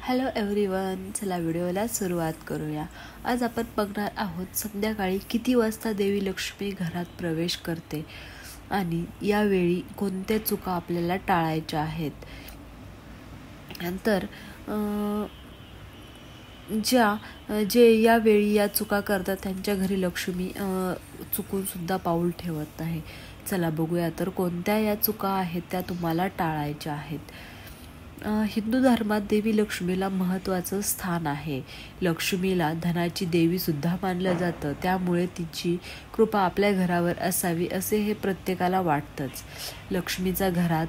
Hello everyone, चला व्हिडिओला सुरुवात करूया। आज आपण बघणार आहोत संध्याकाळी किती वाजता देवी लक्ष्मी घरात प्रवेश करते आणि यावेळी कोणत्या चुका आपल्याला टाळायच्या आहेत। नंतर जे यावेळी या चुका करतात त्यांच्या घरी लक्ष्मी चुकून सुद्धा पाऊल ठेवत नाही। चला बघूया तर कोणत्या या चुका आहेत त्या तुम्हाला टाळायच्या आहेत। हिंदू धर्मात देवी लक्ष्मीला महत्त्वाचं स्थान आहे। लक्ष्मीला धनाची देवी सुद्धा मानलं जातं, त्यामुळे तिची कृपा आपल्या घरावर असावी असे हे प्रत्येकाला वाटतंच। लक्ष्मीचा घरात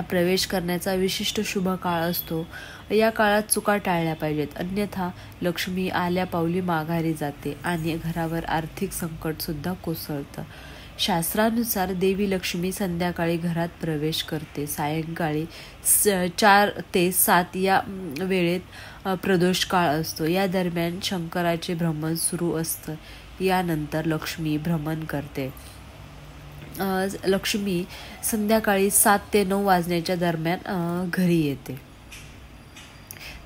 प्रवेश करण्याचा विशिष्ट शुभ काळ असतो। या काळात चुका टाळल्या पाहिजेत, अन्यथा लक्ष्मी आल्या पावली माघारी जाते आणि घरावर आर्थिक संकट सुद्धा कोसळतं। शास्त्रानुसार देवी लक्ष्मी संध्याकाळी घरात प्रवेश करते। सायंकाळी 4 ते 7 या वेळेत प्रदोष काळ असतो। या दरम्यान शंकराचे भ्रमण सुरू असतं। यानंतर लक्ष्मी भ्रमण करते। लक्ष्मी संध्याकाळी 7 ते 9 वाजण्याच्या दरम्यान घरी येते।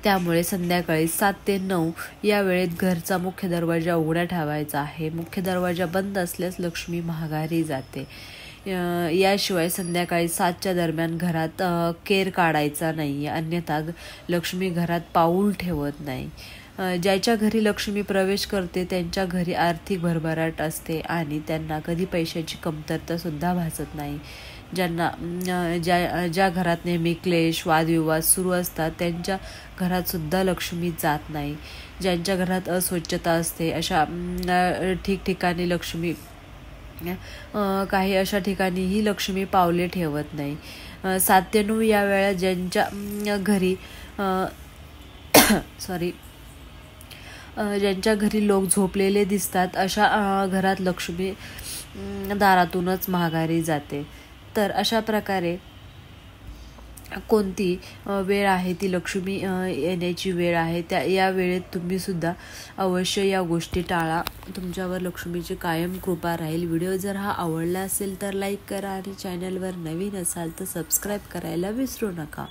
त्यामुळे संध्याकाळी 7 ते 9 या वेळेत घरचा मुख्य दरवाजा उघडा ठेवायचा आहे। मुख्य दरवाजा बंद असल्यास लक्ष्मी माघारी जाते। याशिवाय संध्याकाळी 7च्या दरम्यान घरात केर काढायचा नाही, अन्यथा लक्ष्मी घरात पाऊल ठेवत नाही। ज्याच्या घरी लक्ष्मी प्रवेश करते त्यांच्या घरी आर्थिक भरभराट असते आणि त्यांना कधी पैशाची कमतरता सुद्धा भासत नाही। ज्या घरात नेहमी क्लेश वादविवाद सुरू असतात त्यांच्या घरात सुद्धा लक्ष्मी जात नाही। ज्यांच्या घरात अस्वच्छता असते अशा ठिकाणी लक्ष्मी अशा ठिकाणीही लक्ष्मी पावले ठेवत नाही। 7 ते 9 या वेळा ज्यांच्या घरी लोक झोपलेले दिसतात अशा घरात लक्ष्मी दारातूनच माघारी जाते। तर अशा प्रकारे कोणती वेळ आहे ती लक्ष्मी येण्याची वेळ आहे, या वेळेत तुम्ही सुद्धा अवश्य या गोष्टी टाळा। तुमच्यावर लक्ष्मीची कायम कृपा राहील। व्हिडिओ जर हा आवडला असेल तर लाईक करा आणि चॅनलवर नवीन असाल तर सबस्क्राईब करायला विसरू नका।